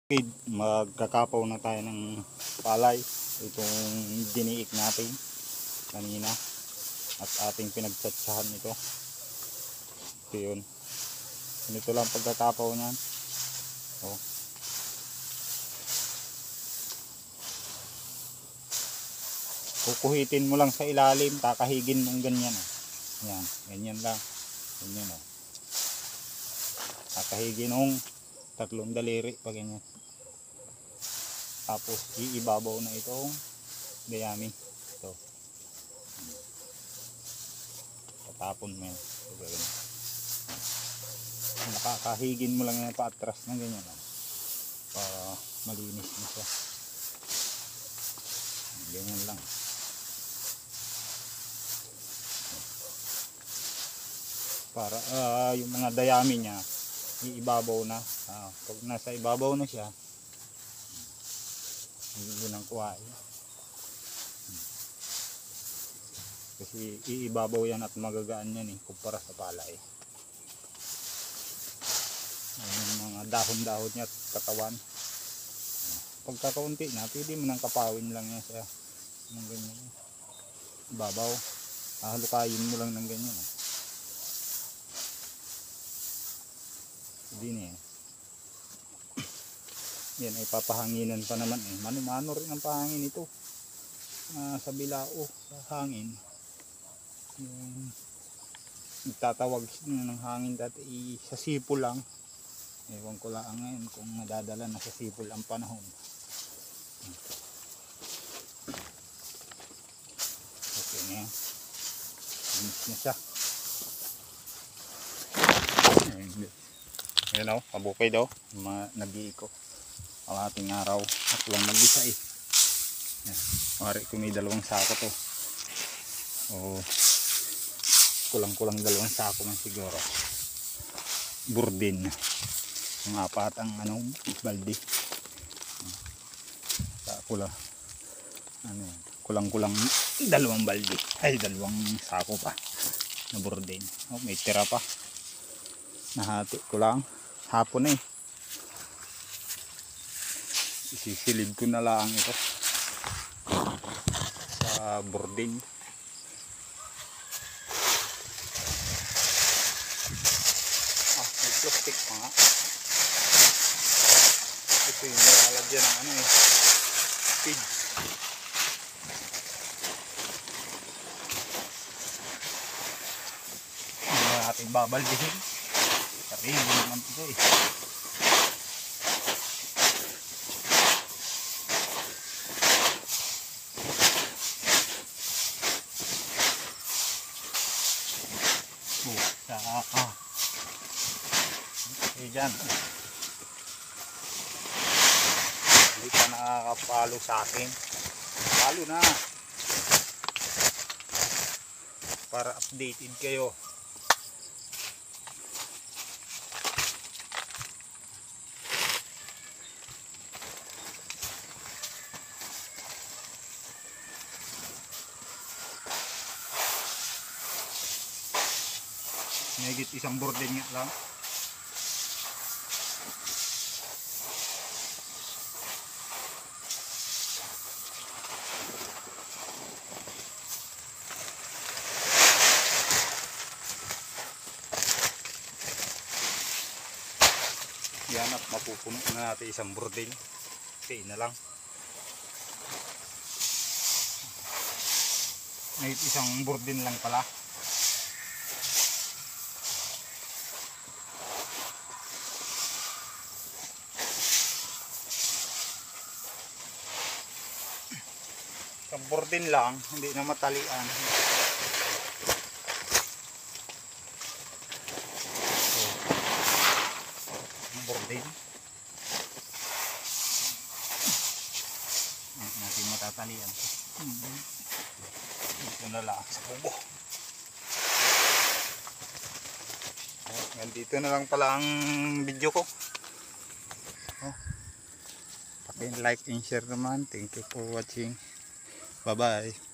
Magkakapaw na tayo ng palay. Itong diniik natin kanina at ating pinagtsatsahan ito. Ito yun. Ganito lang pagkakapaw niyan. Oh. Kukuhitin mo lang sa ilalim, kakahigin mong ganyan. Yan, ganyan lang. Ganyan oh. Kakahigin mong 3 daliri pa ganyan. Tapos iibabaw na itong dayami. Ito. Tatapon mo yan. Nakakahigin mo lang yan paatras ng ganyan. Para malinis na siya. Ganyan lang. Para yung mga dayami niya iibabaw na. Pag nasa ibabaw na siya, hindi nang kuhain. Kasi iibabaw yan at magagaan yan kumpara sa palay. Yung mga dahon-dahon niya at katawan. Pagkakaunti na, pwede mo nang kapawin lang yan sa ng ganyan. Ibabaw. Halukayin mo lang ng ganyan. Hindi na yan ay papahanginan pa naman mano-mano rin ang pahangin ito sa bilao sa hangin. Yung nagtatawag ng hangin dati sa sipol lang. Ewan ko lang ngayon kung nadadala na sa sipol ang panahon. Okay na yan. Finish na siya. Yan o, kabukay daw nag-iiko ang ating araw at lang mag-isa mari kung may 2 sako to o kulang-kulang 2 sako man siguro burdin ang 4 ang balde kulang-kulang 2 balde ay 2 sako pa na burdin. May tira pa, nahati ko lang hapon isisilid ko na lang ito sa burdin. May plastic pa nga. Ito yung nalalagyan ng feed. Hindi na natin babaldihin. Sarili naman ito dyan. Hindi pa nakakapalo sa akin. Palo na para updated kayo. Nagit isang borden nga lang. Yan at mapupuno na natin isang borden. Okay na lang. Nagit isang borden lang pala. Borden lang, hindi na matalian. Borden natin matatalian. Ito na lang sa kubo. Dito na lang pala ang video ko. Paki-like and share naman. Thank you for watching. Bye bye.